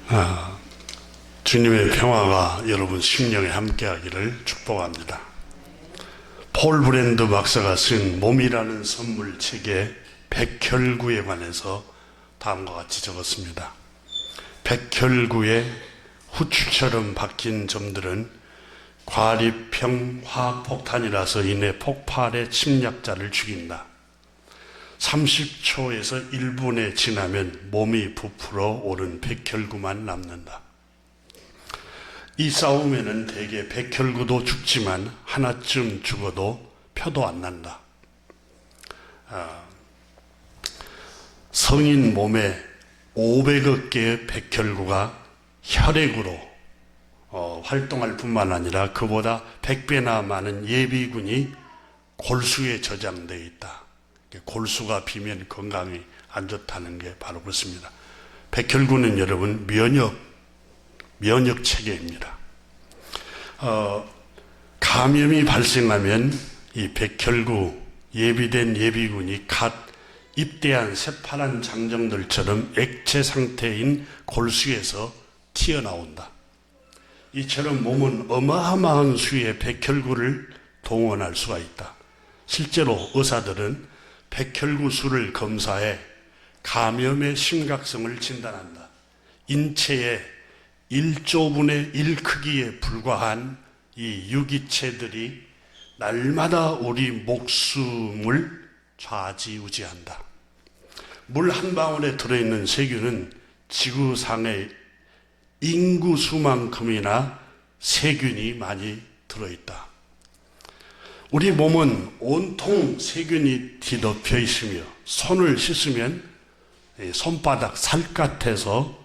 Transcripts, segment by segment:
아, 주님의 평화가 여러분 심령에 함께하기를 축복합니다. 폴 브랜드 박사가 쓴 몸이라는 선물 책의 백혈구에 관해서 다음과 같이 적었습니다. 백혈구의 후추처럼 박힌 점들은 과립형 화학폭탄이라서 인해 폭발의 침략자를 죽인다. 30초에서 1분에 지나면 몸이 부풀어 오른 백혈구만 남는다. 이 싸움에는 대개 백혈구도 죽지만 하나쯤 죽어도 표도 안 난다. 성인 몸에 500억 개의 백혈구가 혈액으로 활동할 뿐만 아니라 그보다 100배나 많은 예비군이 골수에 저장되어 있다. 골수가 비면 건강이 안 좋다는 게 바로 그렇습니다. 백혈구는 여러분 면역 체계입니다. 감염이 발생하면 이 백혈구 예비된 예비군이 갓 입대한 새파란 장정들처럼 액체 상태인 골수에서 튀어나온다. 이처럼 몸은 어마어마한 수의 백혈구를 동원할 수가 있다. 실제로 의사들은 백혈구 수를 검사해 감염의 심각성을 진단한다. 인체의 1조분의 1 크기에 불과한 이 유기체들이 날마다 우리 목숨을 좌지우지한다. 물 한 방울에 들어있는 세균은 지구상의 인구 수만큼이나 세균이 많이 들어있다. 우리 몸은 온통 세균이 뒤덮여 있으며 손을 씻으면 손바닥 살갗에서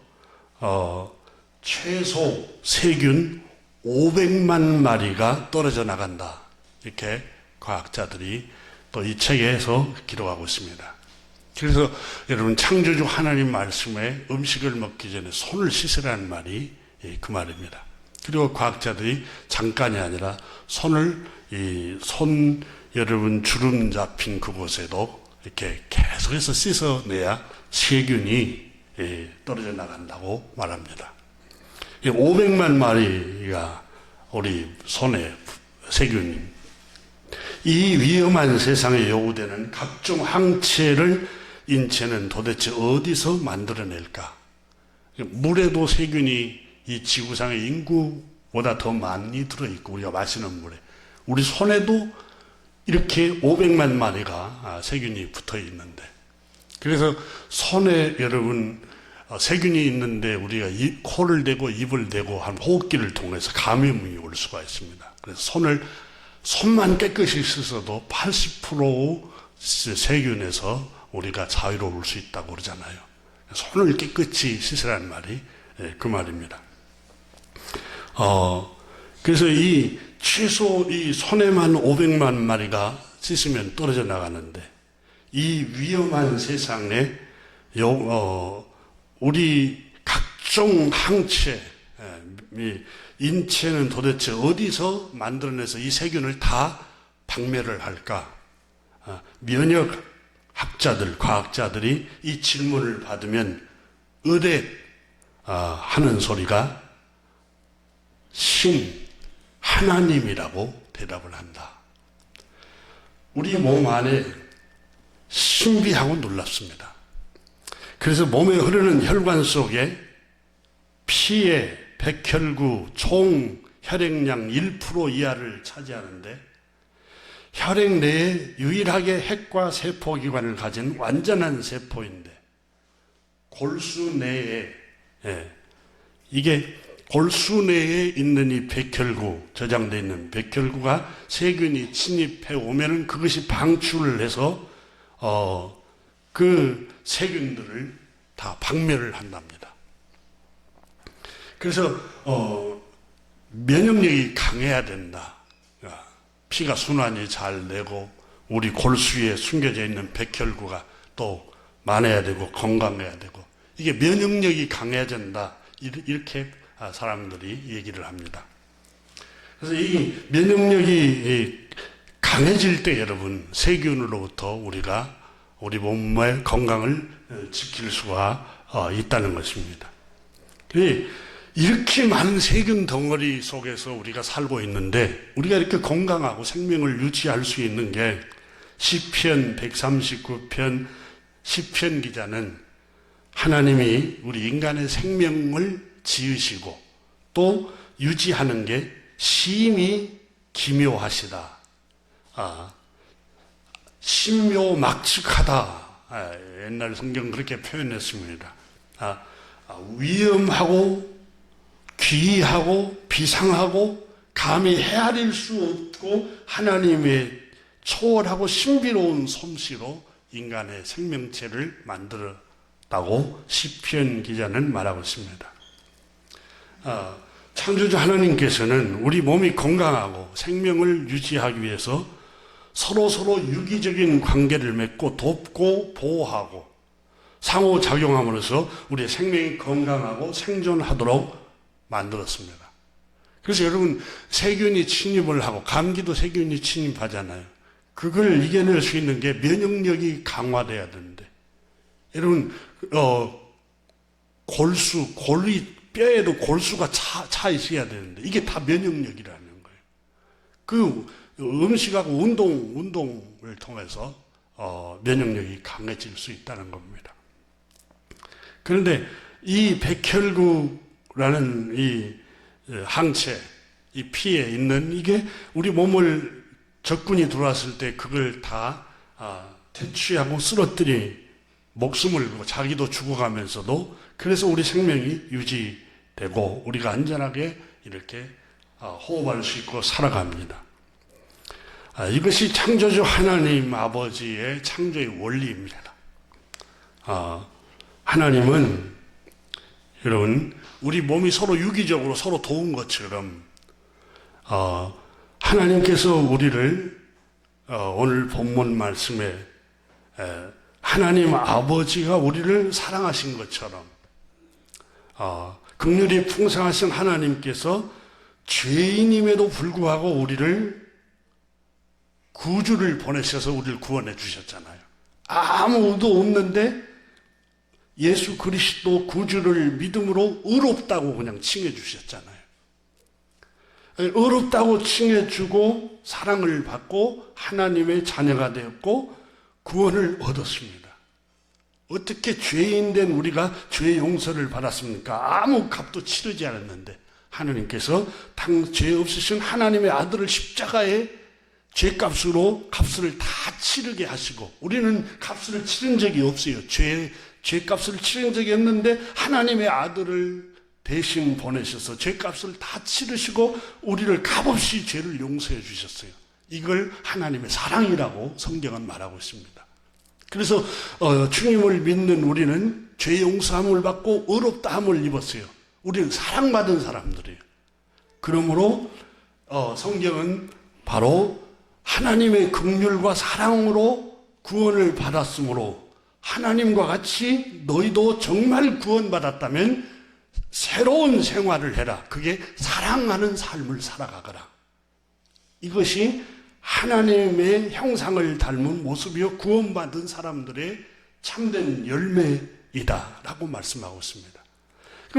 최소 세균 500만 마리가 떨어져 나간다. 이렇게 과학자들이 또 이 책에서 기록하고 있습니다. 그래서 여러분 창조주 하나님 말씀에 음식을 먹기 전에 손을 씻으라는 말이 그 말입니다. 그리고 과학자들이 잠깐이 아니라 손을 여러분 주름 잡힌 그곳에도 이렇게 계속해서 씻어내야 세균이 떨어져 나간다고 말합니다. 500만 마리가 우리 손에 세균입니다. 이 위험한 세상에 요구되는 각종 항체를 인체는 도대체 어디서 만들어낼까? 물에도 세균이 이 지구상의 인구보다 더 많이 들어있고 우리가 마시는 물에 우리 손에도 이렇게 500만 마리가 세균이 붙어 있는데 그래서 손에 여러분 세균이 있는데 우리가 코를 대고 입을 대고 한 호흡기를 통해서 감염이 올 수가 있습니다. 그래서 손만 깨끗이 씻어도 80% 세균에서 우리가 자유로울 수 있다고 그러잖아요. 손을 깨끗이 씻으라는 말이 그 말입니다. 그래서 최소 이 손에만 500만 마리가 씻으면 떨어져 나가는데 이 위험한 세상에 우리 각종 항체, 인체는 도대체 어디서 만들어내서 이 세균을 다 박멸을 할까? 면역학자들, 과학자들이 이 질문을 받으면 하는 소리가 하나님이라고 대답을 한다. 우리 몸 안에 신비하고 놀랍습니다. 그래서 몸에 흐르는 혈관 속에 피의 백혈구 총 혈액량 1% 이하를 차지하는데 혈액 내에 유일하게 핵과 세포기관을 가진 완전한 세포인데 골수 내에 이게 골수 내에 있는 이 백혈구 저장되어 있는 백혈구가 세균이 침입해 오면은 그것이 방출을 해서 그 세균들을 다 박멸을 한답니다. 그래서 면역력이 강해야 된다. 피가 순환이 잘 되고 우리 골수에 숨겨져 있는 백혈구가 또 많아야 되고 건강해야 되고 이게 면역력이 강해야 된다. 이렇게 사람들이 얘기를 합니다. 그래서 이 면역력이 강해질 때 여러분 세균으로부터 우리가 우리 몸의 건강을 지킬 수가 있다는 것입니다. 이렇게 많은 세균 덩어리 속에서 우리가 살고 있는데 우리가 이렇게 건강하고 생명을 유지할 수 있는 게 시편 139편 시편 기자는 하나님이 우리 인간의 생명을 지으시고 또 유지하는 게 심히 기묘하시다. 신묘막측하다. 옛날 성경 그렇게 표현했습니다. 위험하고 귀하고 비상하고 감히 헤아릴 수 없고 하나님의 초월하고 신비로운 솜씨로 인간의 생명체를 만들었다고 시편 기자는 말하고 있습니다. 창조주 하나님께서는 우리 몸이 건강하고 생명을 유지하기 위해서 서로 유기적인 관계를 맺고 돕고 보호하고 상호작용함으로써 우리의 생명이 건강하고 생존하도록 만들었습니다. 그래서 여러분 세균이 침입을 하고 감기도 세균이 침입하잖아요. 그걸 이겨낼 수 있는 게 면역력이 강화돼야 되는데 여러분 뼈에도 골수가 차 있어야 되는데 이게 다 면역력이라는 거예요. 그 음식하고 운동을 통해서 면역력이 강해질 수 있다는 겁니다. 그런데 이 백혈구라는 이 항체, 이 피에 있는 이게 우리 몸을 적군이 들어왔을 때 그걸 다 퇴치하고 쓰러뜨리 목숨을 걸고 자기도 죽어가면서도 그래서 우리 생명이 유지되고 우리가 안전하게 이렇게 호흡할 수 있고 살아갑니다. 이것이 창조주 하나님 아버지의 창조의 원리입니다. 하나님은 여러분 우리 몸이 서로 유기적으로 서로 도운 것처럼 하나님께서 우리를 오늘 본문 말씀에 하나님 아버지가 우리를 사랑하신 것처럼 긍휼이 풍성하신 하나님께서 죄인임에도 불구하고 우리를 구주를 보내셔서 우리를 구원해 주셨잖아요. 아무도 없는데 예수 그리스도 구주를 믿음으로 의롭다고 그냥 칭해 주셨잖아요. 의롭다고 칭해 주고 사랑을 받고 하나님의 자녀가 되었고 구원을 얻었습니다. 어떻게 죄인된 우리가 죄 용서를 받았습니까? 아무 값도 치르지 않았는데 하나님께서 죄 없으신 하나님의 아들을 십자가에 죄값으로 값을 다 치르게 하시고 우리는 값을 치른 적이 없어요. 죄값을 치른 적이 없는데 하나님의 아들을 대신 보내셔서 죄값을 다 치르시고 우리를 값없이 죄를 용서해 주셨어요. 이걸 하나님의 사랑이라고 성경은 말하고 있습니다. 그래서 주님을 믿는 우리는 죄 용서함을 받고 의롭다함을 입었어요. 우리는 사랑받은 사람들이에요. 그러므로 성경은 바로 하나님의 긍휼과 사랑으로 구원을 받았으므로 하나님과 같이 너희도 정말 구원받았다면 새로운 생활을 해라. 그게 사랑하는 삶을 살아가거라. 이것이 하나님의 형상을 닮은 모습이요 구원받은 사람들의 참된 열매이다 라고 말씀하고 있습니다.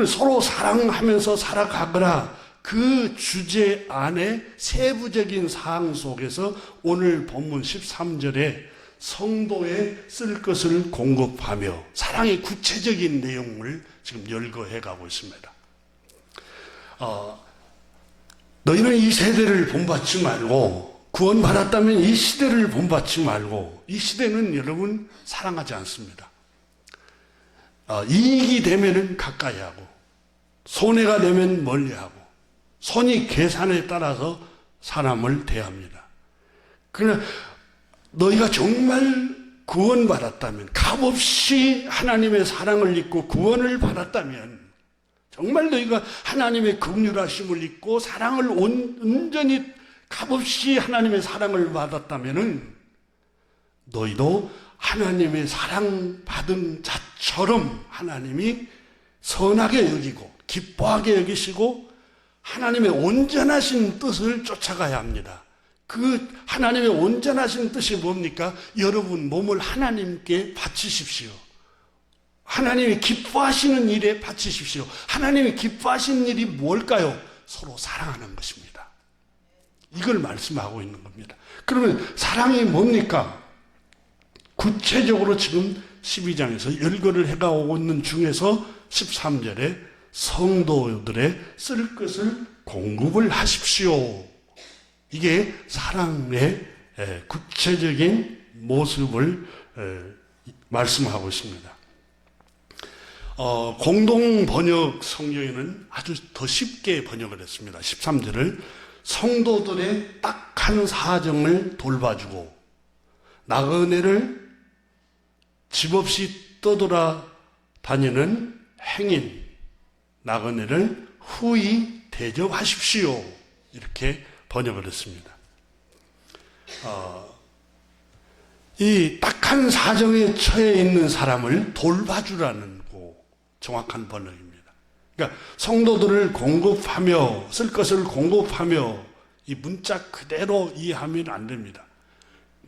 서로 사랑하면서 살아가거라. 그 주제 안에 세부적인 사항 속에서 오늘 본문 13절에 성도에 쓸 것을 공급하며 사랑의 구체적인 내용을 지금 열거해 가고 있습니다. 너희는 이 세대를 본받지 말고 구원받았다면 이 시대를 본받지 말고 이 시대는 여러분 사랑하지 않습니다. 이익이 되면은 가까이 하고 손해가 되면 멀리하고 손익 계산에 따라서 사람을 대합니다. 그러나 너희가 정말 구원받았다면 값없이 하나님의 사랑을 입고 구원을 받았다면 정말 너희가 하나님의 긍휼하심을 입고 사랑을 온전히 값없이 하나님의 사랑을 받았다면 너희도 하나님의 사랑받은 자처럼 하나님이 선하게 여기고 기뻐하게 여기시고 하나님의 온전하신 뜻을 쫓아가야 합니다. 그 하나님의 온전하신 뜻이 뭡니까? 여러분 몸을 하나님께 바치십시오. 하나님이 기뻐하시는 일에 바치십시오. 하나님이 기뻐하시는 일이 뭘까요? 서로 사랑하는 것입니다. 이걸 말씀하고 있는 겁니다. 그러면 사랑이 뭡니까? 구체적으로 지금 12장에서 열거를 해가고 있는 중에서 13절에 성도들의 쓸 것을 공급을 하십시오. 이게 사랑의 구체적인 모습을 말씀하고 있습니다. 공동 번역 성경에는 아주 더 쉽게 번역을 했습니다. 13절을 성도들의 딱한 사정을 돌봐주고 나그네를 집 없이 떠돌아 다니는 행인 나그네를 후히 대접하십시오. 이렇게 번역을 했습니다. 이 딱한 사정에 처해 있는 사람을 돌봐주라는 정확한 번역입니다. 그러니까 성도들을 공급하며 쓸 것을 공급하며 이 문자 그대로 이해하면 안 됩니다.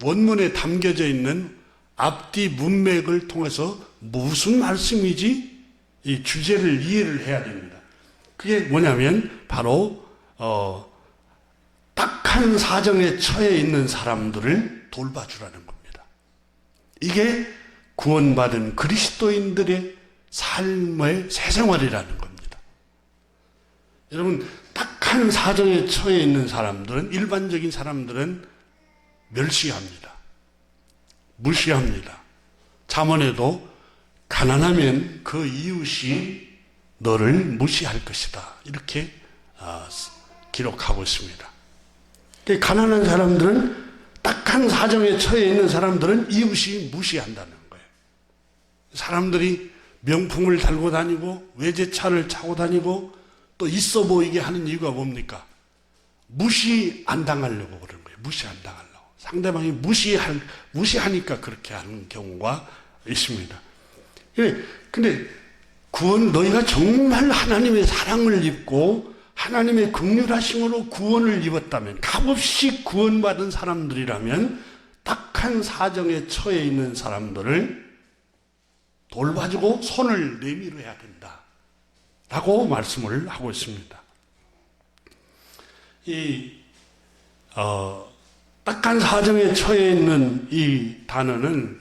원문에 담겨져 있는 앞뒤 문맥을 통해서 무슨 말씀이지? 이 주제를 이해를 해야 됩니다. 그게 뭐냐면 바로 딱한 사정에 처해 있는 사람들을 돌봐주라는 겁니다. 이게 구원받은 그리스도인들의 삶의 새생활이라는 겁니다. 여러분, 딱한 사정에 처해 있는 사람들은, 일반적인 사람들은 멸시합니다. 무시합니다. 잠언에도 가난하면 그 이웃이 너를 무시할 것이다. 이렇게 기록하고 있습니다. 가난한 사람들은, 딱한 사정에 처해 있는 사람들은 이웃이 무시한다는 거예요. 사람들이 명품을 달고 다니고 외제차를 타고 다니고 또 있어 보이게 하는 이유가 뭡니까? 무시 안 당하려고 그러는 거예요. 무시 안 당하려고. 상대방이 무시하니까 그렇게 하는 경우가 있습니다. 근데 너희가 정말 하나님의 사랑을 입고 하나님의 긍휼하심으로 구원을 입었다면, 값없이 구원받은 사람들이라면 딱한 사정에 처해 있는 사람들을 돌봐주고 손을 내밀어야 된다 라고 말씀을 하고 있습니다. 딱한 사정에 처해 있는 이 단어는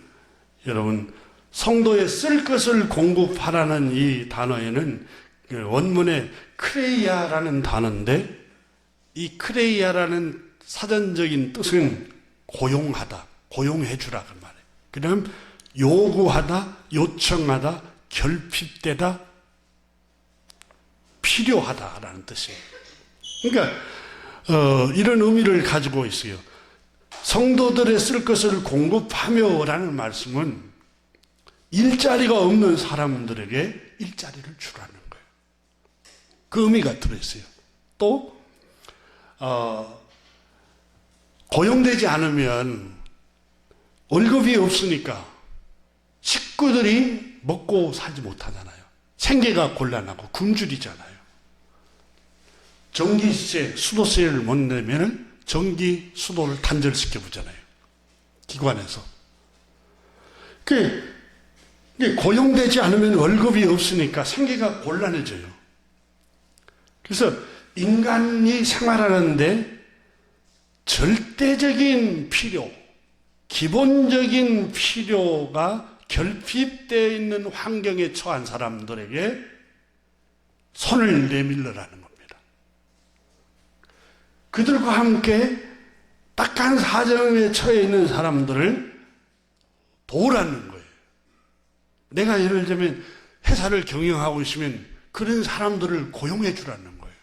여러분 성도의 쓸 것을 공급하라는 이 단어에는 원문에 크레이아라는 단어인데, 이 크레이아라는 사전적인 뜻은 고용하다, 고용해주라 그 말이에요. 그다음 요구하다, 요청하다, 결핍되다, 필요하다라는 뜻이에요. 그러니까 이런 의미를 가지고 있어요. 성도들의 쓸 것을 공급하며라는 말씀은 일자리가 없는 사람들에게 일자리를 주라는 거예요. 그 의미가 들어있어요. 또 고용되지 않으면 월급이 없으니까 식구들이 먹고 살지 못하잖아요. 생계가 곤란하고 굶주리잖아요. 전기세, 수도세를 못 내면 전기, 수도를 단절시켜 보잖아요. 기관에서. 고용되지 않으면 월급이 없으니까 생계가 곤란해져요. 그래서 인간이 생활하는데 절대적인 필요, 기본적인 필요가 결핍되어 있는 환경에 처한 사람들에게 손을 내밀으라는 겁니다. 그들과 함께 딱한 사정에 처해 있는 사람들을 도우라는 거예요. 내가 예를 들면 회사를 경영하고 있으면 그런 사람들을 고용해 주라는 거예요.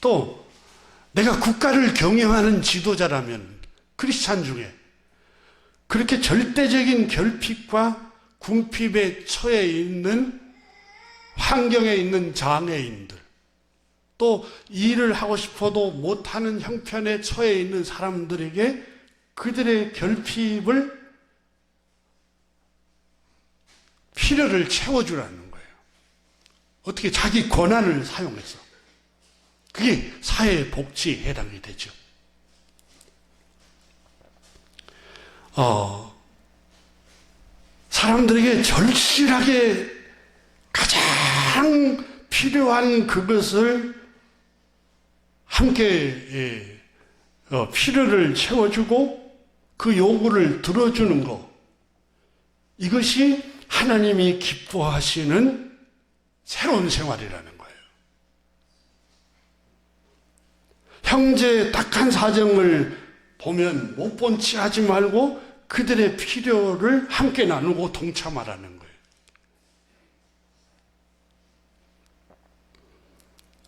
또 내가 국가를 경영하는 지도자라면 크리스찬 중에 그렇게 절대적인 결핍과 궁핍에 처해 있는 환경에 있는 장애인들, 또 일을 하고 싶어도 못하는 형편에 처해 있는 사람들에게 그들의 결핍을, 필요를 채워주라는 거예요. 어떻게 자기 권한을 사용해서. 그게 사회복지에 해당이 되죠. 사람들에게 절실하게 가장 필요한 그것을 함께 필요를 채워주고 그 요구를 들어주는 것, 이것이 하나님이 기뻐하시는 새로운 생활이라는 거예요. 형제의 딱한 사정을 보면 못 본 체 하지 말고 그들의 필요를 함께 나누고 동참하라는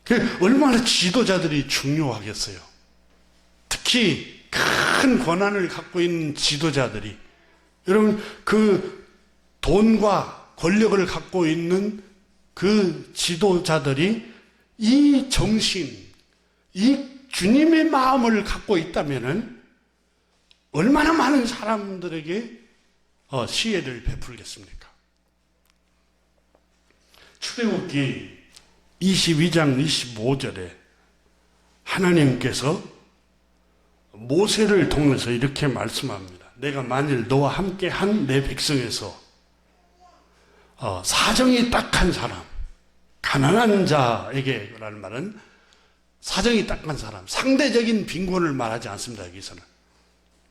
거예요. 얼마나 지도자들이 중요하겠어요. 특히 큰 권한을 갖고 있는 지도자들이, 여러분 그 돈과 권력을 갖고 있는 그 지도자들이 이 정신, 이 주님의 마음을 갖고 있다면은 얼마나 많은 사람들에게 시혜를 베풀겠습니까? 출애굽기 22장 25절에 하나님께서 모세를 통해서 이렇게 말씀합니다. 내가 만일 너와 함께 한 내 백성에서 사정이 딱한 사람, 가난한 자에게 라는 말은 사정이 딱한 사람, 상대적인 빈곤을 말하지 않습니다. 여기서는.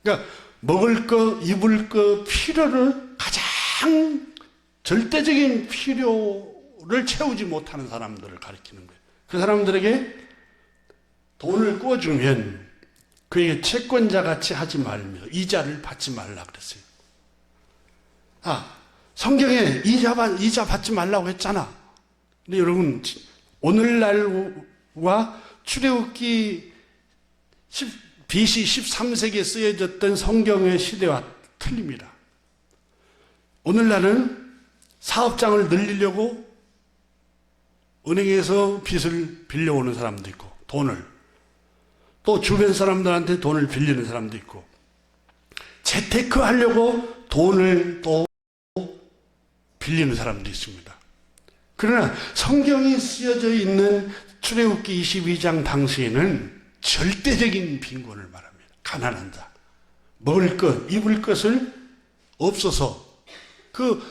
그러니까 먹을 거, 입을 거, 필요를 가장 절대적인 필요를 채우지 못하는 사람들을 가리키는 거예요. 그 사람들에게 돈을 꿔주면 그에게 채권자 같이 하지 말며 이자를 받지 말라 그랬어요. 성경에 이자 받지 말라고 했잖아. 근데 여러분, 오늘날과 출애굽기 BC 13세기에 쓰여졌던 성경의 시대와 틀립니다. 오늘날은 사업장을 늘리려고 은행에서 빚을 빌려오는 사람도 있고, 돈을, 또 주변 사람들한테 돈을 빌리는 사람도 있고, 재테크 하려고 돈을 또 빌리는 사람도 있습니다. 그러나 성경이 쓰여져 있는 출애굽기 22장 당시에는 절대적인 빈곤을 말합니다. 가난한 자, 먹을 것, 입을 것을 없어서 그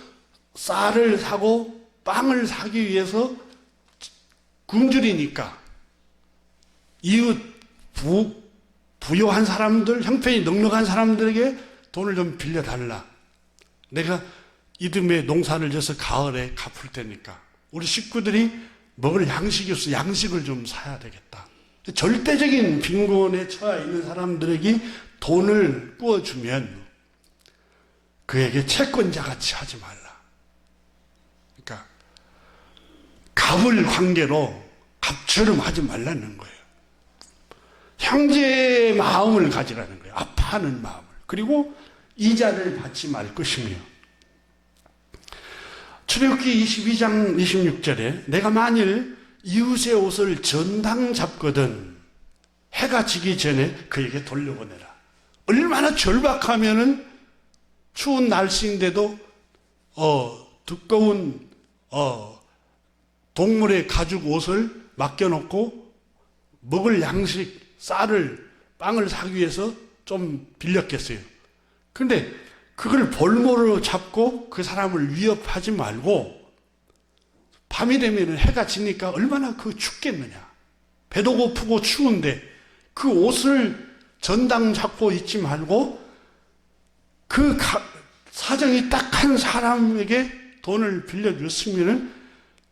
쌀을 사고 빵을 사기 위해서 굶주리니까 이웃 부유한 사람들, 형편이 넉넉한 사람들에게 돈을 좀 빌려달라. 내가 이듬해 농사를 져서 가을에 갚을 테니까 우리 식구들이 먹을 양식이 없어 양식을 좀 사야 되겠다. 절대적인 빈곤에 처해 있는 사람들에게 돈을 꾸어주면 그에게 채권자같이 하지 말라. 그러니까 갑을 관계로 갑처럼 하지 말라는 거예요. 형제의 마음을 가지라는 거예요. 아파하는 마음을. 그리고 이자를 받지 말 것이며, 출애굽기 22장 26절에 내가 만일 이웃의 옷을 전당 잡거든 해가 지기 전에 그에게 돌려보내라. 얼마나 절박하면은 추운 날씨인데도 두꺼운 동물의 가죽 옷을 맡겨놓고 먹을 양식, 쌀을, 빵을 사기 위해서 좀 빌렸겠어요. 그런데 그걸 볼모로 잡고 그 사람을 위협하지 말고 밤이 되면 해가 지니까 얼마나 춥겠느냐. 배도 고프고 추운데 그 옷을 전당 잡고 있지 말고 그 사정이 딱한 사람에게 돈을 빌려줬으면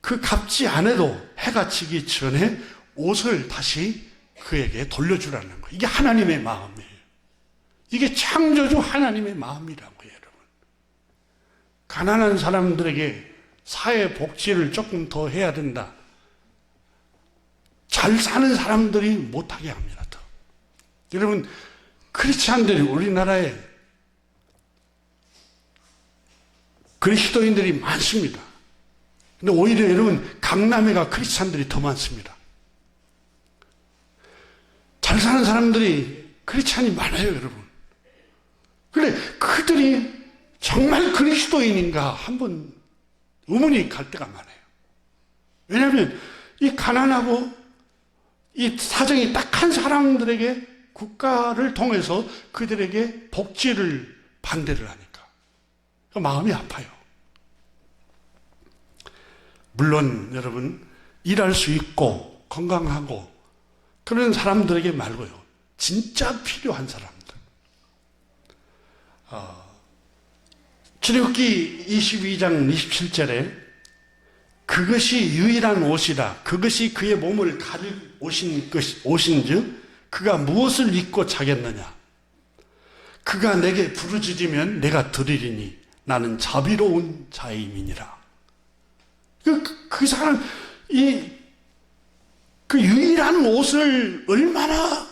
그 갚지 않아도 해가 지기 전에 옷을 다시 그에게 돌려주라는 거예요. 이게 하나님의 마음이에요. 이게 창조주 하나님의 마음이라고요, 여러분. 가난한 사람들에게 사회 복지를 조금 더 해야 된다. 잘 사는 사람들이 못하게 합니다, 더. 여러분, 크리스찬들이 우리나라에 그리스도인들이 많습니다. 근데 오히려 여러분, 강남에가 크리스찬들이 더 많습니다. 잘 사는 사람들이 크리스찬이 많아요, 여러분. 그런데 그들이 정말 그리스도인인가 한번 의문이 갈 때가 많아요. 왜냐하면 이 가난하고 이 사정이 딱한 사람들에게 국가를 통해서 그들에게 복지를 반대를 하니까 마음이 아파요. 물론 여러분 일할 수 있고 건강하고 그런 사람들에게 말고요. 진짜 필요한 사람들. 출애굽기 22장 27절에 그것이 유일한 옷이라 그것이 그의 몸을 가릴 옷인즉 그가 무엇을 입고 자겠느냐. 그가 내게 부르짖으면 내가 들으리니 나는 자비로운 자임이니라. 그 사람 그 유일한 옷을 얼마나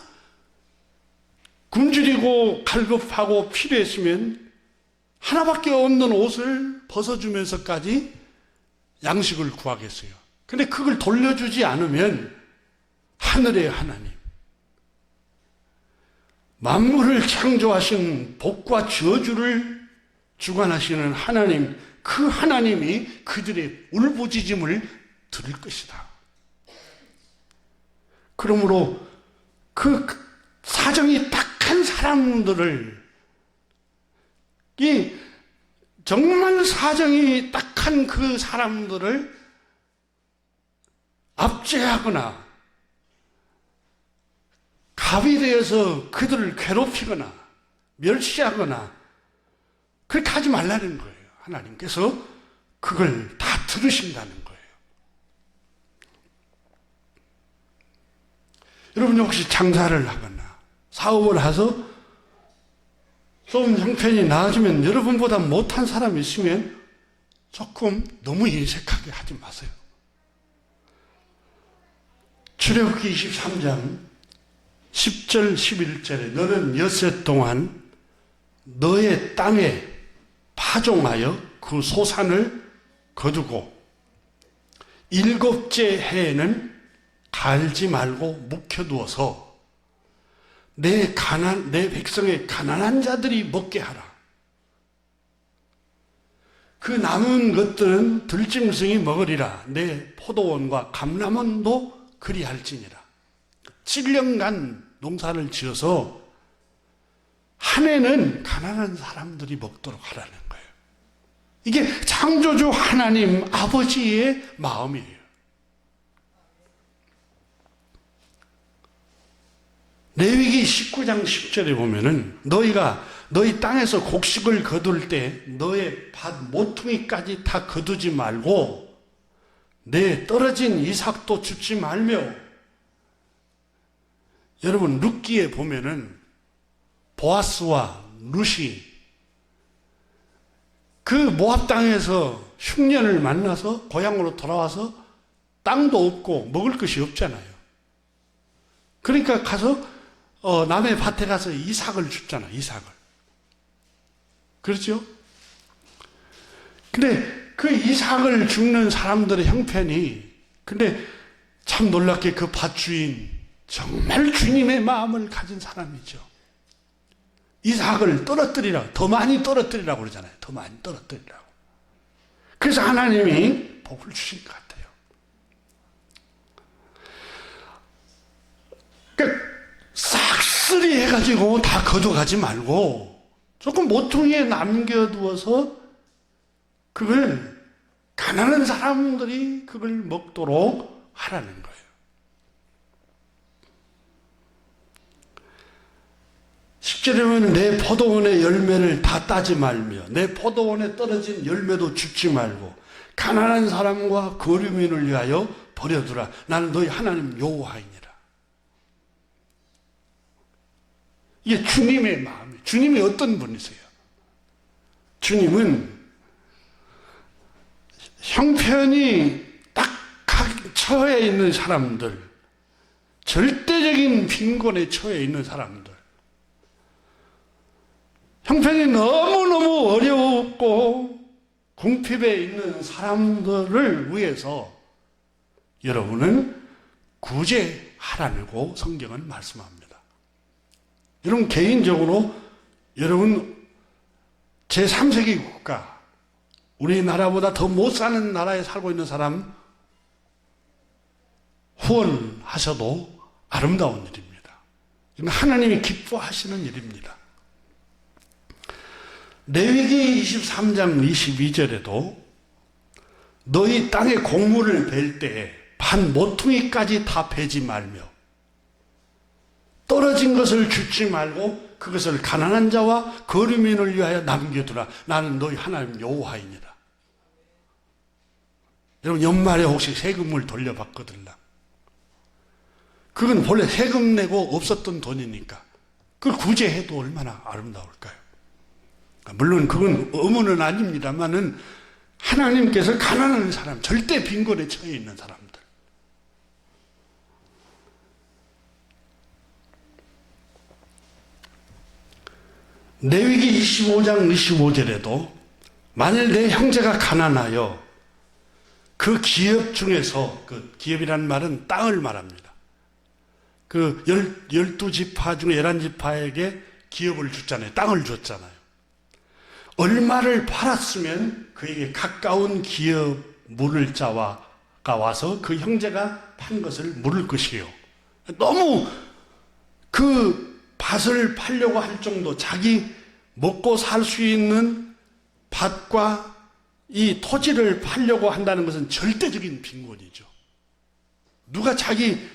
굶주리고 갈급하고 필요했으면 하나밖에 없는 옷을 벗어주면서까지 양식을 구하겠어요. 근데 그걸 돌려주지 않으면 하늘의 하나님, 만물을 창조하신 복과 저주를 주관하시는 하나님, 그 하나님이 그들의 울부짖음을 들을 것이다. 그러므로 그 사정이 딱한 사람들을, 정말 사정이 딱한 그 사람들을 압제하거나 갑이 되어서 그들을 괴롭히거나 멸시하거나 그렇게 하지 말라는 거예요. 하나님께서 그걸 다 들으신다는 거예요. 여러분 혹시 장사를 하거나 사업을 해서 좀 형편이 나아지면 여러분보다 못한 사람이 있으면 조금 너무 인색하게 하지 마세요. 출애굽기 23장 10절 11절에 너는 엿새 동안 너의 땅에 파종하여 그 소산을 거두고 일곱째 해에는 갈지 말고 묵혀두어서 내 백성의 가난한 자들이 먹게 하라. 그 남은 것들은 들짐승이 먹으리라. 내 포도원과 감람원도 그리할지니라. 7년간 농사를 지어서 한 해는 가난한 사람들이 먹도록 하라는 거예요. 이게 창조주 하나님 아버지의 마음이에요. 레위기 19장 10절에 보면은 너희 땅에서 곡식을 거둘 때 너의 밭 모퉁이까지 다 거두지 말고 내 떨어진 이삭도 줍지 말며. 여러분 룻기에 보면은 보아스와 룻이 그 모압 땅에서 흉년을 만나서 고향으로 돌아와서 땅도 없고 먹을 것이 없잖아요. 그러니까 가서 남의 밭에 가서 이삭을 줍잖아. 이삭을. 그렇죠? 근데 그 이삭을 줍는 사람들의 형편이, 근데 참 놀랍게 그 밭주인 정말 주님의 마음을 가진 사람이죠. 이삭을 떨어뜨리라, 더 많이 떨어뜨리라고 그러잖아요. 더 많이 떨어뜨리라고. 그래서 하나님이 복을 주신 것 같아요. 그러니까 싹쓸이 해가지고 다 거둬가지 말고 조금 모퉁이에 남겨두어서 그걸 가난한 사람들이 그걸 먹도록 하라는 거예요. 10절에 보면 내 포도원의 열매를 다 따지 말며 내 포도원에 떨어진 열매도 줍지 말고 가난한 사람과 거류민을 위하여 버려두라. 나는 너희 하나님 여호와이니라. 이게 주님의 마음이에요. 주님이 어떤 분이세요? 주님은 형편이 딱 처해 있는 사람들, 절대적인 빈곤에 처해 있는 사람들, 형편이 너무너무 어렵고 궁핍에 있는 사람들을 위해서 여러분은 구제하라고 성경은 말씀합니다. 여러분 개인적으로 여러분 제3세계 국가, 우리나라보다 더 못 사는 나라에 살고 있는 사람 후원하셔도 아름다운 일입니다. 이건 하나님이 기뻐하시는 일입니다. 레위기 23장 22절에도 너희 땅에 곡물을 벨 때에 반 모퉁이까지 다 베지 말며 떨어진 것을 줍지 말고 그것을 가난한 자와 거류민을 위하여 남겨두라. 나는 너희 하나님 여호와이니라. 여러분 연말에 혹시 세금을 돌려받거들라. 그건 본래 세금 내고 없었던 돈이니까 그걸 구제해도 얼마나 아름다울까요? 물론 그건 의무는 아닙니다만은 하나님께서 가난한 사람, 절대 빈곤에 처해 있는 사람들, 레위기 25장 25절에도 만일 내 형제가 가난하여 그 기업 중에서, 그 기업이라는 말은 땅을 말합니다. 그 12지파 중에 11지파에게 기업을 줬잖아요. 땅을 줬잖아요. 얼마를 팔았으면 그에게 가까운 기업 물을 자가 와서 그 형제가 판 것을 물을 것이요. 너무 그 밭을 팔려고 할 정도, 자기 먹고 살 수 있는 밭과 이 토지를 팔려고 한다는 것은 절대적인 빈곤이죠. 누가 자기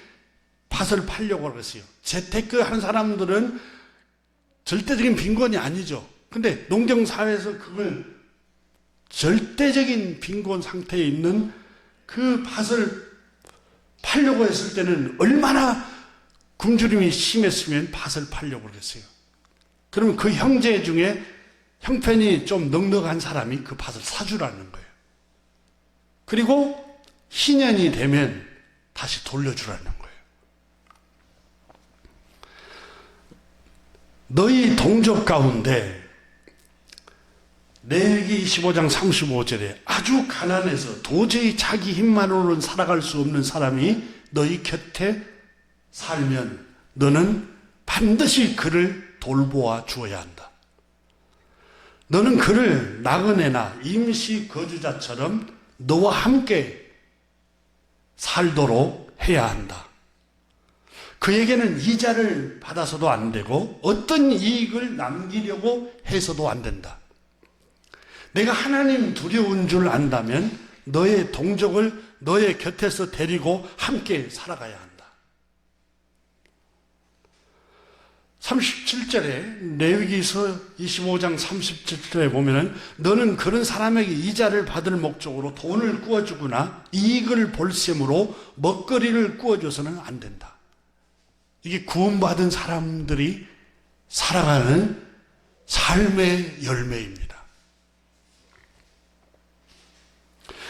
밭을 팔려고 그랬어요? 재테크 한 사람들은 절대적인 빈곤이 아니죠. 근데 농경사회에서 그걸 절대적인 빈곤 상태에 있는 그 밭을 팔려고 했을 때는 얼마나 굶주림이 심했으면 밭을 팔려고 그랬어요. 그러면 그 형제 중에 형편이 좀 넉넉한 사람이 그 밭을 사주라는 거예요. 그리고 희년이 되면 다시 돌려주라는 거예요. 너희 동족 가운데 레위기 25장 35절에 아주 가난해서 도저히 자기 힘만으로는 살아갈 수 없는 사람이 너희 곁에 살면 너는 반드시 그를 돌보아 주어야 한다. 너는 그를 나그네나 임시 거주자처럼 너와 함께 살도록 해야 한다. 그에게는 이자를 받아서도 안 되고 어떤 이익을 남기려고 해서도 안 된다. 내가 하나님 두려운 줄 안다면 너의 동족을 너의 곁에서 데리고 함께 살아가야 한다. 37절에 레위기서 25장 37절에 보면은 너는 그런 사람에게 이자를 받을 목적으로 돈을 구워주거나 이익을 볼셈으로 먹거리를 구워줘서는 안 된다. 이게 구원받은 사람들이 살아가는 삶의 열매입니다.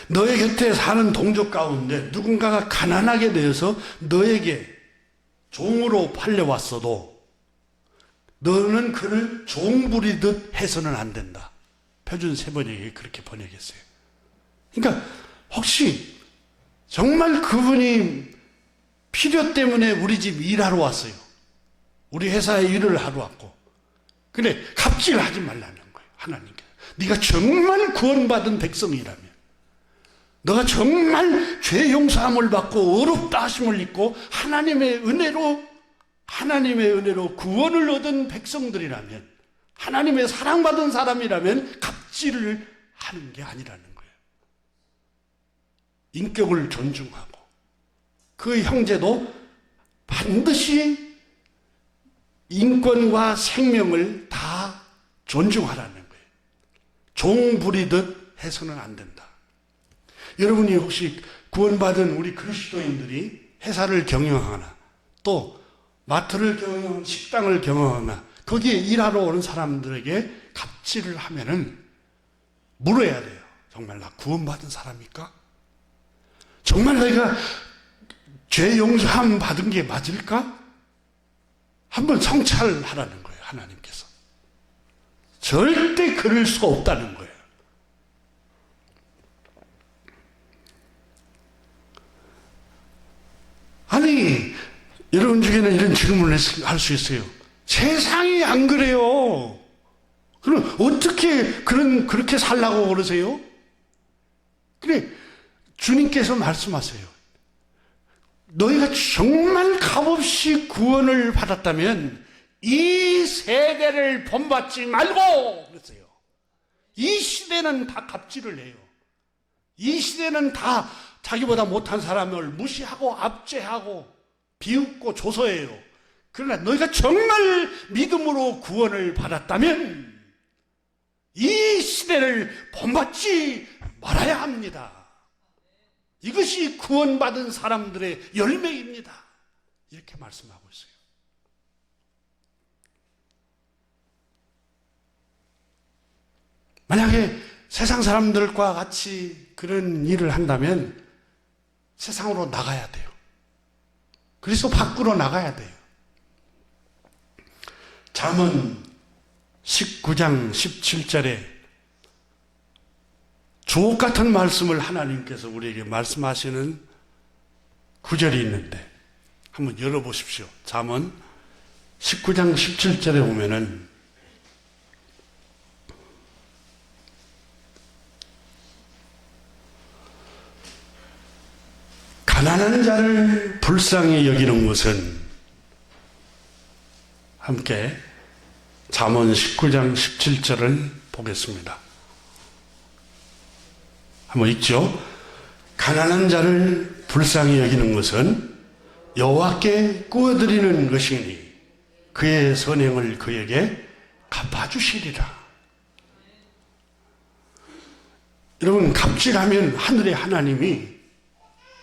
너의 곁에 사는 동족 가운데 누군가가 가난하게 되어서 너에게 종으로 팔려왔어도 너는 그를 종 부리듯 해서는 안 된다. 표준 세번역이 그렇게 번역했어요. 그러니까 혹시 정말 그분이 필요 때문에 우리 집 일하러 왔어요. 우리 회사에 일을 하러 왔고. 근데 갑질하지 말라는 거예요. 하나님께서. 네가 정말 구원받은 백성이라면, 너가 정말 죄 용서함을 받고 의롭다 하심을 입고 하나님의 은혜로 구원을 얻은 백성들이라면, 하나님의 사랑받은 사람이라면 갑질을 하는 게 아니라는 거예요. 인격을 존중하고 그 형제도 반드시 인권과 생명을 다 존중하라는 거예요. 종 부리듯 해서는 안 된다. 여러분이 혹시 구원받은 우리 그리스도인들이 회사를 경영하거나 또 마트를 경영하거나 식당을 경영하거나 거기에 일하러 오는 사람들에게 갑질을 하면은 물어야 돼요. 정말 나 구원받은 사람입니까? 정말 내가 죄 용서함 받은 게 맞을까? 한번 성찰하라는 거예요. 하나님께서. 절대 그럴 수가 없다는 거예요. 아니, 여러분 중에는 이런 질문을 할 수 있어요. 세상이 안 그래요. 그럼 어떻게 그렇게 살라고 그러세요? 그래, 주님께서 말씀하세요. 너희가 정말 값없이 구원을 받았다면 이 세대를 본받지 말고 그랬어요. 이 시대는 다 갑질을 해요. 이 시대는 다 자기보다 못한 사람을 무시하고 압제하고 비웃고 조소해요. 그러나 너희가 정말 믿음으로 구원을 받았다면 이 시대를 본받지 말아야 합니다. 이것이 구원받은 사람들의 열매입니다. 이렇게 말씀하고 있어요. 만약에 세상 사람들과 같이 그런 일을 한다면 세상으로 나가야 돼요. 그리스도 밖으로 나가야 돼요. 잠언 19장 17절에 주옥 같은 말씀을 하나님께서 우리에게 말씀하시는 구절이 있는데 한번 열어보십시오. 잠언 19장 17절에 보면은 가난한 자를 불쌍히 여기는 것은, 함께 잠언 19장 17절을 보겠습니다. 한번 읽죠. 가난한 자를 불쌍히 여기는 것은 여호와께 구워드리는 것이니 그의 선행을 그에게 갚아주시리라. 여러분, 갑질하면 하늘의 하나님이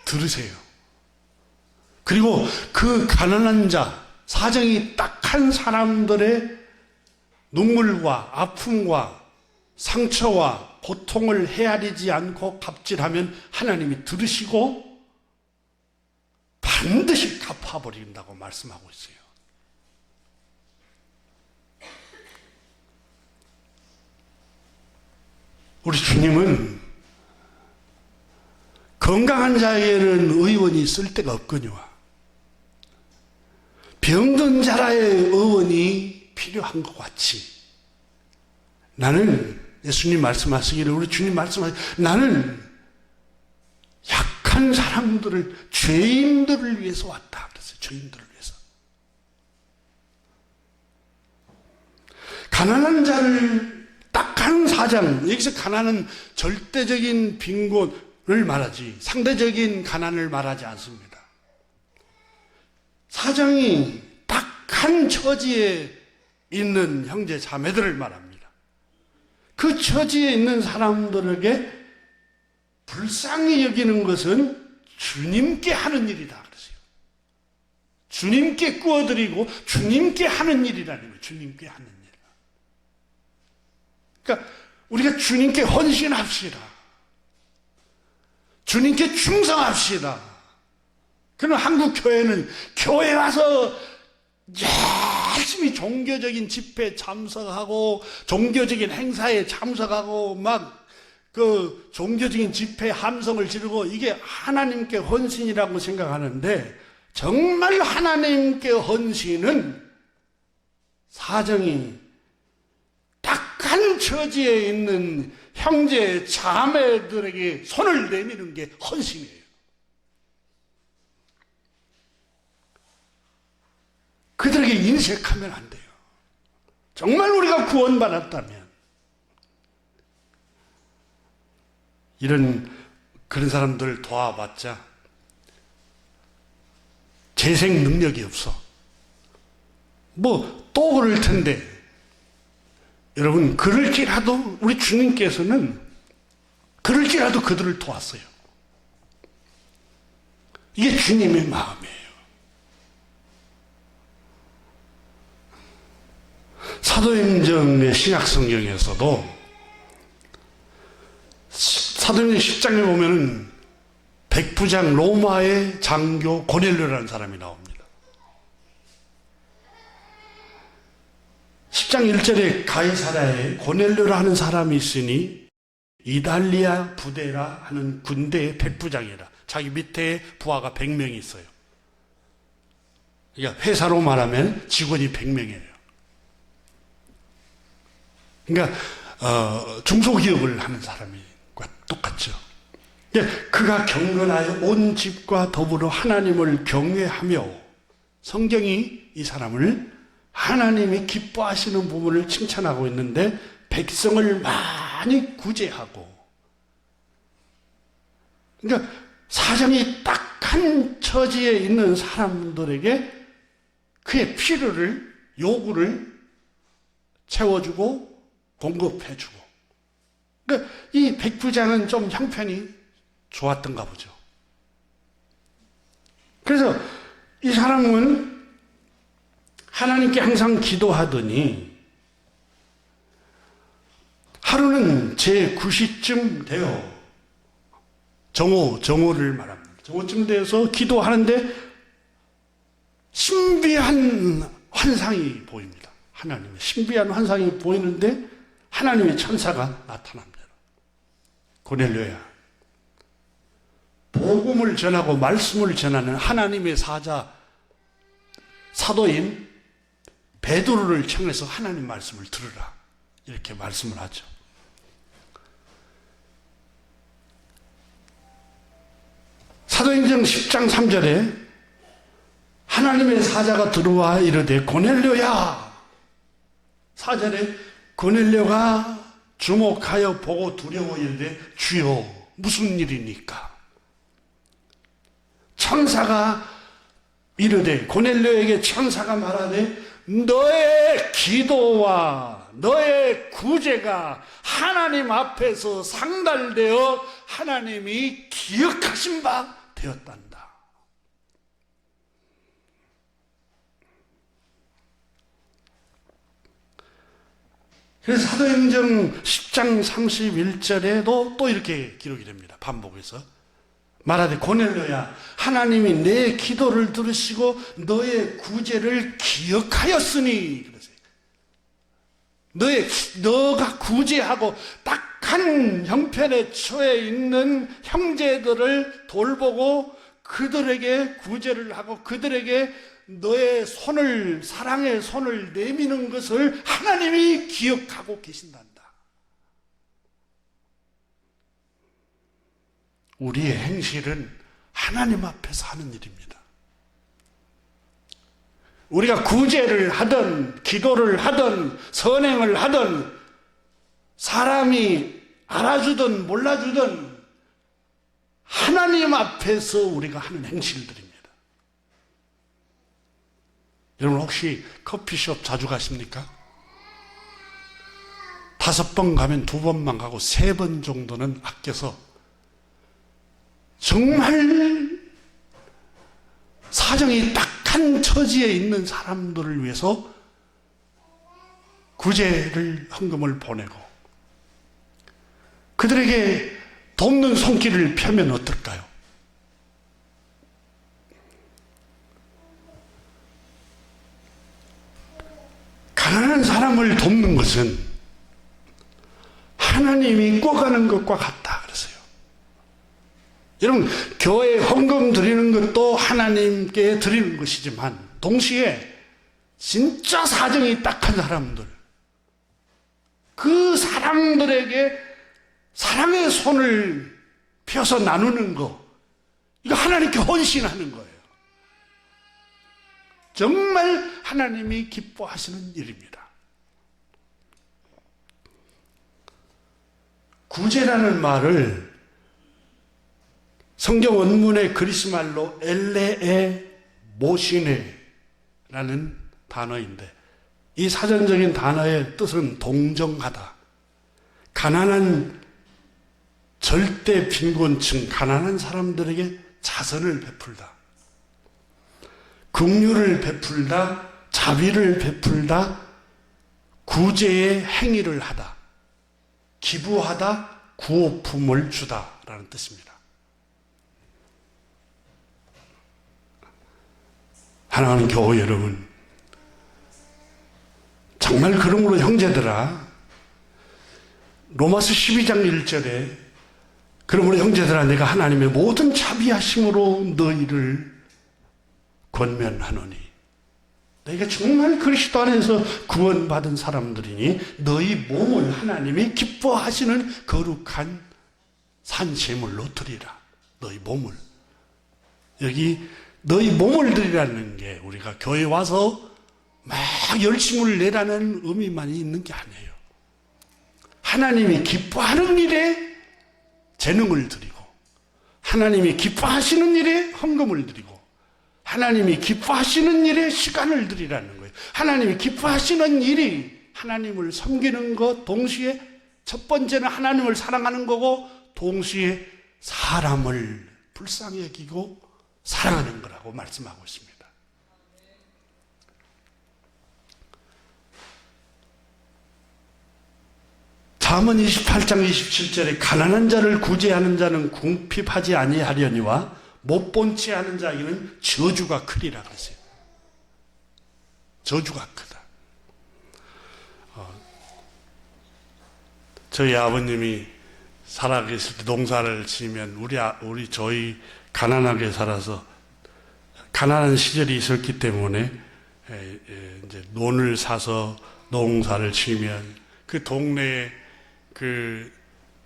들으세요. 그리고 그 가난한 자, 사정이 딱한 사람들의 눈물과 아픔과 상처와 고통을 헤아리지 않고 갑질하면 하나님이 들으시고 반드시 갚아버린다고 말씀하고 있어요. 우리 주님은 건강한 자에게는 의원이 쓸 데가 없거니와 병든 자라의 의원이 필요한 것 같이, 나는, 예수님 말씀하시기를, 우리 주님 말씀하시기를, 나는 약한 사람들을, 죄인들을 위해서 왔다 그랬어요. 죄인들을 위해서. 가난한 자를, 딱한 사장, 여기서 가난은 절대적인 빈곤을 말하지 상대적인 가난을 말하지 않습니다. 사정이 딱한 처지에 있는 형제 자매들을 말합니다. 그 처지에 있는 사람들에게 불쌍히 여기는 것은 주님께 하는 일이다 그러세요. 주님께 구워드리고 주님께 하는 일이라는 거예요. 주님께 하는 일. 그러니까 우리가 주님께 헌신합시다. 주님께 충성합시다. 그럼 한국 교회는 교회 와서 열심히 종교적인 집회에 참석하고 종교적인 행사에 참석하고 막 그 종교적인 집회 함성을 지르고 이게 하나님께 헌신이라고 생각하는데, 정말 하나님께 헌신은 사정이 딱한 처지에 있는 형제 자매들에게 손을 내미는 게 헌신이에요. 그들에게 인색하면 안 돼요. 정말 우리가 구원받았다면. 그런 사람들 도와봤자 재생 능력이 없어. 또 그럴 텐데, 여러분, 그럴지라도 우리 주님께서는 그럴지라도 그들을 도왔어요. 이게 주님의 마음이에요. 사도행전의 신약성경에서도 사도행전 10장에 보면은 백부장 로마의 장교 고넬료라는 사람이 나옵니다. 10장 1절에 가이사랴에 고넬료라는 사람이 있으니 이달리아 부대라 하는 군대의 백부장이라. 자기 밑에 부하가 100명이 있어요. 그러니까 회사로 말하면 직원이 100명이에요. 그러니까 중소기업을 하는 사람과 똑같죠. 그가 경건하여 온 집과 더불어 하나님을 경외하며, 성경이 이 사람을 하나님이 기뻐하시는 부분을 칭찬하고 있는데, 백성을 많이 구제하고 그러니까 사정이 딱한 처지에 있는 사람들에게 그의 필요를, 요구를 채워주고 공급해주고. 그러니까 이 백부장은 좀 형편이 좋았던가 보죠. 그래서 이 사람은 하나님께 항상 기도하더니 하루는 제9시쯤 돼요. 정오를 말합니다. 정오쯤 돼서 기도하는데 신비한 환상이 보입니다. 하나님의 신비한 환상이 보이는데 하나님의 천사가 나타납니다. 고넬료야, 복음을 전하고 말씀을 전하는 하나님의 사도인 베드로를 청해서 하나님 말씀을 들으라, 이렇게 말씀을 하죠. 사도행전 10장 3절에 하나님의 사자가 들어와 이르되 고넬료야. 4절에 고넬료가 주목하여 보고 두려워 이르되 주여 무슨 일이니까. 천사가 이르되, 고넬료에게 천사가 말하되 너의 기도와 너의 구제가 하나님 앞에서 상달되어 하나님이 기억하신 바 되었단다. 그래서 사도행전 10장 31절에도 또 이렇게 기록이 됩니다. 반복해서 말하되 고넬료야, 하나님이 내 기도를 들으시고 너의 구제를 기억하였으니. 그러세요. 너가 구제하고 딱한 형편에 처해 있는 형제들을 돌보고 그들에게 구제를 하고 그들에게 너의 손을, 사랑의 손을 내미는 것을 하나님이 기억하고 계신단다. 우리의 행실은 하나님 앞에서 하는 일입니다. 우리가 구제를 하든 기도를 하든 선행을 하든 사람이 알아주든 몰라주든 하나님 앞에서 우리가 하는 행실들입니다. 여러분 혹시 커피숍 자주 가십니까? 5번 가면 2번만 가고 3번 정도는 아껴서 정말 사정이 딱한 처지에 있는 사람들을 위해서 구제를, 헌금을 보내고 그들에게 돕는 손길을 펴면 어떨까요? 가난한 사람을 돕는 것은 하나님이 꿔가는 것과 같다 그랬어요. 여러분, 교회에 헌금 드리는 것도 하나님께 드리는 것이지만 동시에 진짜 사정이 딱한 사람들, 그 사람들에게 사랑의 손을 펴서 나누는 거, 이거 하나님께 헌신하는 거예요. 정말 하나님이 기뻐하시는 일입니다. 구제라는 말을 성경 원문의 그리스 말로 엘레에 모시네라는 단어인데, 이 사전적인 단어의 뜻은 동정하다, 가난한 절대 빈곤층, 가난한 사람들에게 자선을 베풀다, 긍휼을 베풀다, 자비를 베풀다, 구제의 행위를 하다, 기부하다, 구호품을 주다라는 뜻입니다. 사랑하는 교회 여러분, 정말 그러므로 형제들아, 로마서 12장 1절에 그러므로 형제들아 내가 하나님의 모든 자비하심으로 너희를 권면하노니, 너희가 정말 그리스도 안에서 구원받은 사람들이니 너희 몸을 하나님이 기뻐하시는 거룩한 산제물로 드리라. 너희 몸을, 여기 너희 몸을 드리라는 게 우리가 교회 와서 막 열심을 내라는 의미만이 있는 게 아니에요. 하나님이 기뻐하는 일에 재능을 드리고 하나님이 기뻐하시는 일에 헌금을 드리고 하나님이 기뻐하시는 일에 시간을 드리라는 거예요. 하나님이 기뻐하시는 일이 하나님을 섬기는 것, 동시에 첫 번째는 하나님을 사랑하는 거고 동시에 사람을 불쌍히 여기고 사랑하는 거라고 말씀하고 있습니다. 잠언 28장 27절에 가난한 자를 구제하는 자는 궁핍하지 아니하려니와 못 본 채 하는 자에게는 저주가 크리라 그랬어요. 저주가 크다. 저희 아버님이 살아계실 때 농사를 지으면 저희 가난하게 살아서 가난한 시절이 있었기 때문에 이제 논을 사서 농사를 지으면 그 동네에 그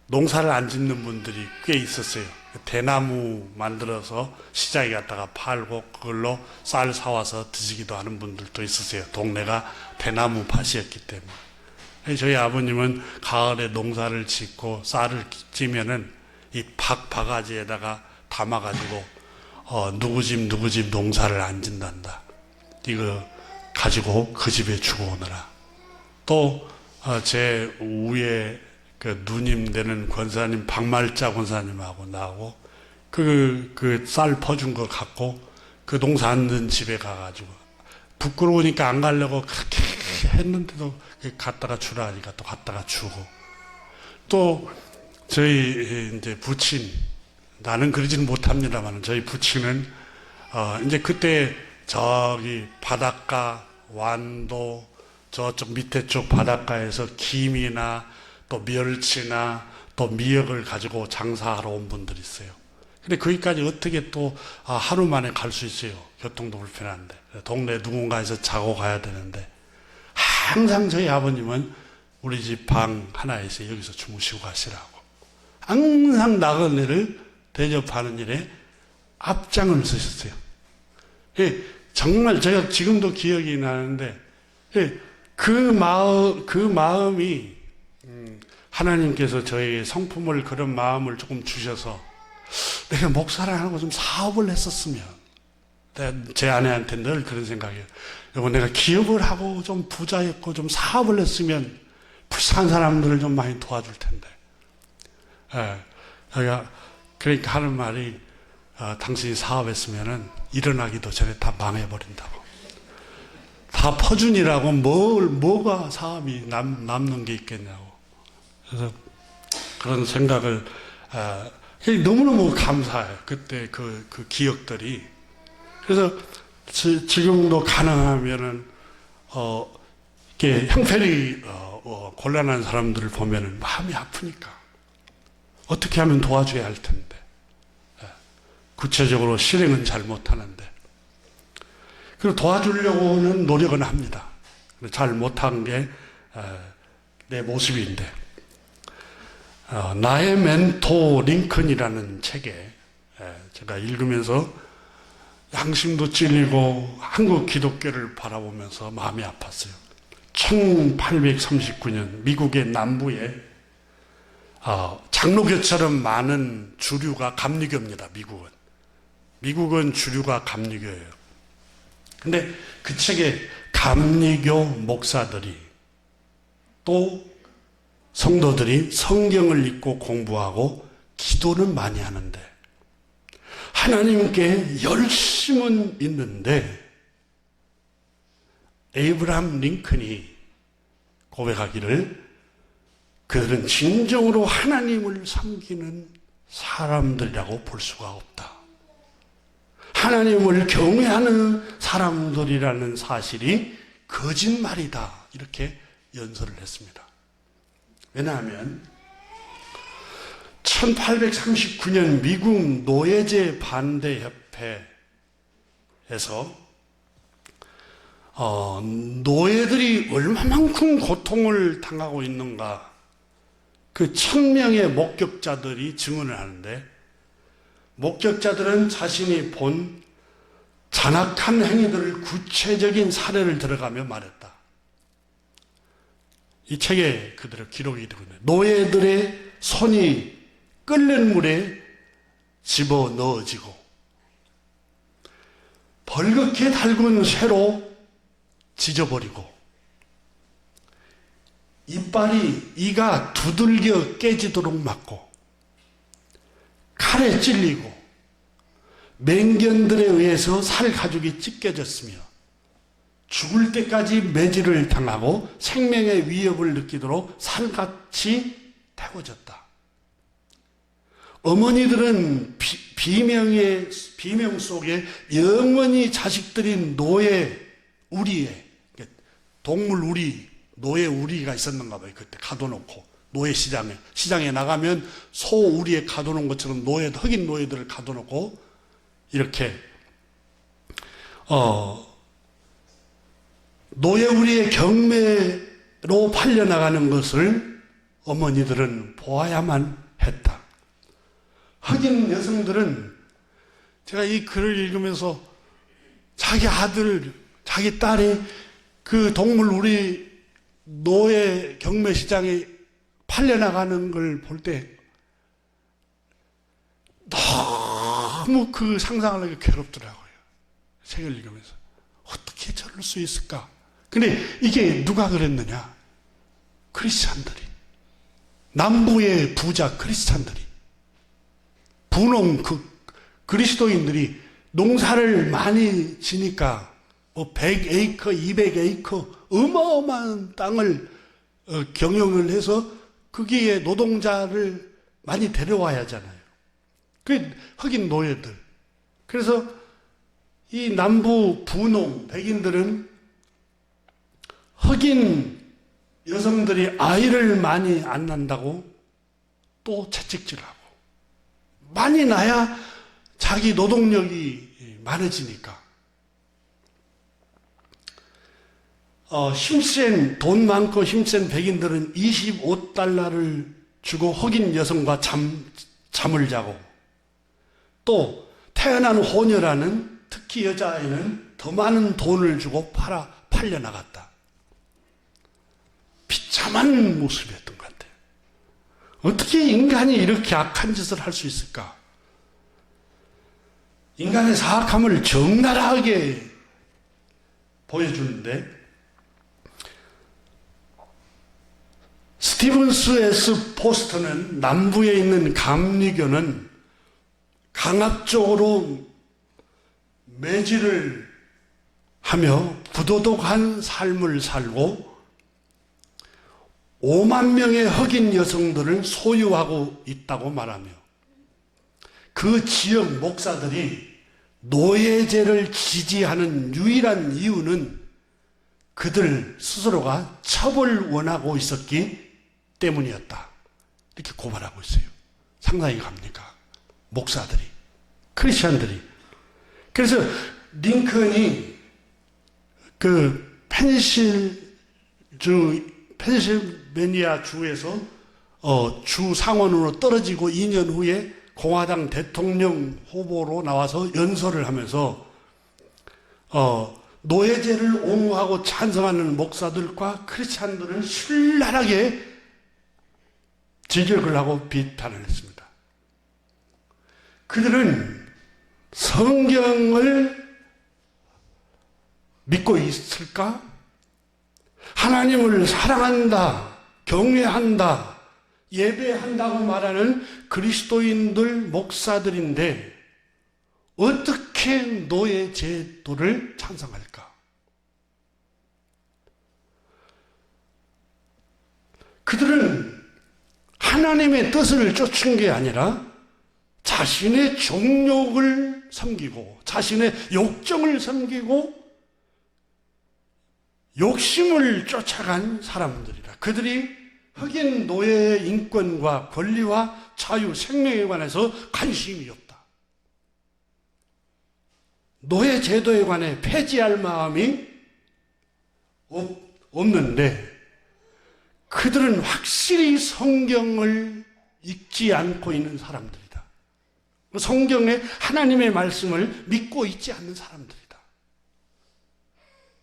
농사를 안 짓는 분들이 꽤 있었어요. 대나무 만들어서 시장에 갔다가 팔고 그걸로 쌀 사와서 드시기도 하는 분들도 있었어요. 동네가 대나무 밭이었기 때문에. 저희 아버님은 가을에 농사를 짓고 쌀을 찌면은 이 바가지에다가 담아가지고 누구 집 농사를 안 짓는다. 이거 가지고 그 집에 주고 오느라. 또 제 위에 그 누님 되는 권사님 박말자 권사님하고 나하고 그 쌀 퍼준 거 갖고 그 농사 안 든 집에 가가지고 부끄러우니까 안 가려고 그렇게 했는데도 갖다가 주라 하니까 또 갖다가 주고 또 저희 이제 부친 나는 그러지는 못합니다만 저희 부친은 이제 그때 저기 바닷가 완도 저쪽 밑에 쪽 바닷가에서 김이나 또 멸치나 또 미역을 가지고 장사하러 온 분들이 있어요. 근데 거기까지 어떻게 또 하루 만에 갈 수 있어요. 교통도 불편한데 동네 누군가에서 자고 가야 되는데 항상 저희 아버님은 우리 집 방 하나에서 여기서 주무시고 가시라고 항상 나그네를 대접하는 일에 앞장을 서셨어요. 정말 제가 지금도 기억이 나는데 그 마음이 하나님께서 저에게 성품을 그런 마음을 조금 주셔서 내가 목사를 하고 좀 사업을 했었으면 제 아내한테 늘 그런 생각이에요. 여보 내가 기업을 하고 좀 부자였고 좀 사업을 했으면 불쌍한 사람들을 좀 많이 도와줄 텐데. 그러니까 하는 말이 당신이 사업했으면은 일어나기도 전에 다 망해버린다고. 다 퍼준이라고 뭐가 사업이 남는 게 있겠냐고. 그래서 그런 생각을 너무너무 감사해요. 그때 그 기억들이. 그래서 지금도 가능하면은 이렇게 형편이 곤란한 사람들을 보면은 마음이 아프니까 어떻게 하면 도와줘야 할 텐데 구체적으로 실행은 잘 못하는데 그리고 도와주려고는 노력은 합니다. 잘 못한 게 내 모습인데 나의 멘토 링컨이라는 책에 제가 읽으면서 양심도 찔리고 한국 기독교를 바라보면서 마음이 아팠어요. 1839년 미국의 남부에 장로교처럼 많은 주류가 감리교입니다. 미국은 주류가 감리교예요. 근데 그 책에 감리교 목사들이 또 성도들이 성경을 읽고 공부하고 기도는 많이 하는데 하나님께 열심은 있는데 에이브라함 링컨이 고백하기를 그들은 진정으로 하나님을 섬기는 사람들이라고 볼 수가 없다. 하나님을 경외하는 사람들이라는 사실이 거짓말이다. 이렇게 연설을 했습니다. 왜냐하면 1839년 미국 노예제 반대협회에서 노예들이 얼마만큼 고통을 당하고 있는가 그 1000명의 목격자들이 증언을 하는데 목격자들은 자신이 본 잔악한 행위들을 구체적인 사례를 들어가며 말했다. 이 책에 그대로 기록이 되고 있네요. 노예들의 손이 끓는 물에 집어 넣어지고 벌겋게 달군 쇠로 찢어버리고 이가 두들겨 깨지도록 맞고 칼에 찔리고 맹견들에 의해서 살 가죽이 찢겨졌으며 죽을 때까지 매질을 당하고 생명의 위협을 느끼도록 살같이 태워졌다. 어머니들은 비명 속에 영원히 자식들인 노예 우리에, 동물 우리, 노예 우리가 있었는가 봐요. 그때 가둬놓고 노예 시장에 나가면 소 우리에 가둬놓은 것처럼 흑인 노예들을 가둬놓고 이렇게 노예 우리의 경매로 팔려나가는 것을 어머니들은 보아야만 했다. 흑인 여성들은 제가 이 글을 읽으면서 자기 아들, 자기 딸이 그 동물 우리 노예 경매시장에 팔려나가는 걸 볼 때 너무 그 상상을 하기 괴롭더라고요. 책을 읽으면서. 어떻게 저럴 수 있을까? 근데 이게 누가 그랬느냐? 크리스찬들이. 남부의 부자 크리스찬들이. 분홍 그리스도인들이 농사를 많이 지니까 100에이커, 200에이커 어마어마한 땅을 경영을 해서 거기에 노동자를 많이 데려와야 하잖아요. 그 흑인 노예들. 그래서 이 남부 분홍 백인들은 흑인 여성들이 아이를 많이 안 낳는다고 또 채찍질하고 많이 낳아야 자기 노동력이 많아지니까 돈 많고 힘센 백인들은 25달러를 주고 흑인 여성과 잠을 자고 또 태어난 호녀라는 특히 여자아이는 더 많은 돈을 주고 팔려나갔다. 비참한 모습이었던 것 같아요. 어떻게 인간이 이렇게 악한 짓을 할 수 있을까? 인간의 사악함을 적나라하게 보여주는데 스티븐스 S. 포스터는 남부에 있는 감리교는 강압적으로 매질을 하며 부도덕한 삶을 살고 5만 명의 흑인 여성들을 소유하고 있다고 말하며 그 지역 목사들이 노예제를 지지하는 유일한 이유는 그들 스스로가 첩을 원하고 있었기 때문이었다. 이렇게 고발하고 있어요. 상상이 갑니까? 목사들이, 크리스천들이. 그래서 링컨이 그 펜실베니아 주에서 주 상원으로 떨어지고 2년 후에 공화당 대통령 후보로 나와서 연설을 하면서 노예제를 옹호하고 찬성하는 목사들과 크리스찬들을 신랄하게 지적을 하고 비판을 했습니다. 그들은 성경을 믿고 있을까? 하나님을 사랑한다, 경외한다, 예배한다고 말하는 그리스도인들 목사들인데 어떻게 노예 제도를 찬성할까? 그들은 하나님의 뜻을 쫓은 게 아니라 자신의 정욕을 섬기고 자신의 욕정을 섬기고 욕심을 쫓아간 사람들이다. 그들이 흑인 노예의 인권과 권리와 자유, 생명에 관해서 관심이 없다. 노예 제도에 관해 폐지할 마음이 없는데 그들은 확실히 성경을 읽지 않고 있는 사람들이다. 성경의 하나님의 말씀을 믿고 있지 않는 사람들이다.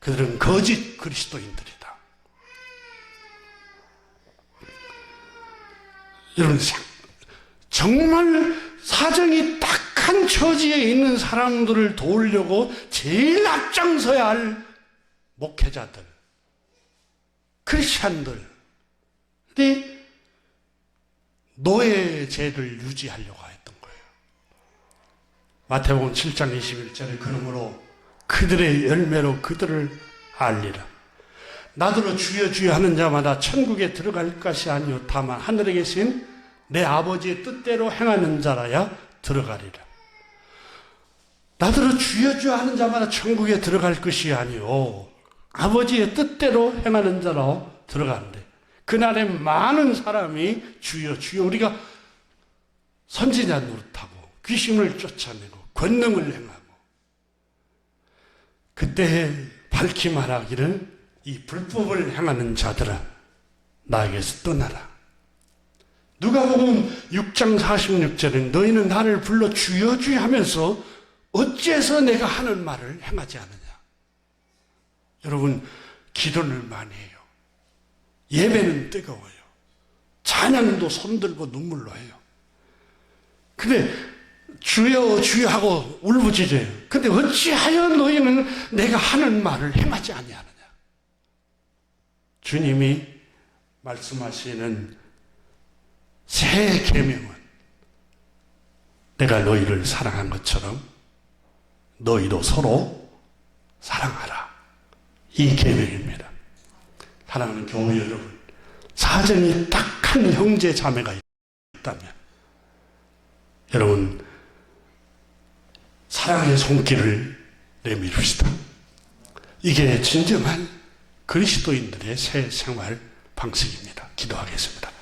그들은 거짓 그리스도인들이다. 여러분, 정말 사정이 딱한 처지에 있는 사람들을 도우려고 제일 앞장서야 할 목회자들, 크리스찬들, 노예제를 유지하려고 했던 거예요. 마태복음 7장 21절에 그러므로 그들의 열매로 그들을 알리라. 나더러 주여 주여 하는 자마다 천국에 들어갈 것이 아니요 다만 하늘에 계신 내 아버지의 뜻대로 행하는 자라야 들어가리라. 나더러 주여 주여 하는 자마다 천국에 들어갈 것이 아니요 아버지의 뜻대로 행하는 자로 들어가는데, 그날에 많은 사람이 주여 주여, 우리가 선지자 노릇하고 귀신을 쫓아내고 권능을 행하고, 그때 밝히 말하기를 이 불법을 행하는 자들아 나에게서 떠나라. 누가복음 6장 46절에 너희는 나를 불러 주여 주여 하면서 어째서 내가 하는 말을 행하지 않느냐. 여러분, 기도를 많이 해요. 예배는 뜨거워요. 찬양도 손들고 눈물로 해요. 근데 주여 주여 하고 울부짖어요. 근데 어찌하여 너희는 내가 하는 말을 행하지 아니하느냐. 주님이 말씀하시는 새 계명은 내가 너희를 사랑한 것처럼 너희도 서로 사랑하라. 이 계명입니다. 사랑하는 교회 여러분, 사정이 딱한 형제 자매가 있다면 여러분 사랑의 손길을 내밀읍시다. 이게 진정한 그리스도인들의 새 생활 방식입니다. 기도하겠습니다.